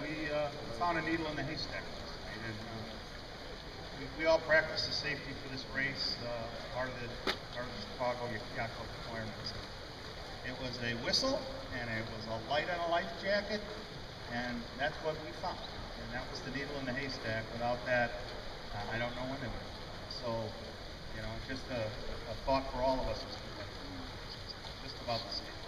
we found a needle in the haystack. And, we all practice the safety for this race, part of the Chicago Yacht Club requirements. It was a whistle, and it was a light on a life jacket, and that's what we found. And that was the needle in the haystack. Without that, I don't know when it would. So, you know, it's just a thought for all of us. Just about the same.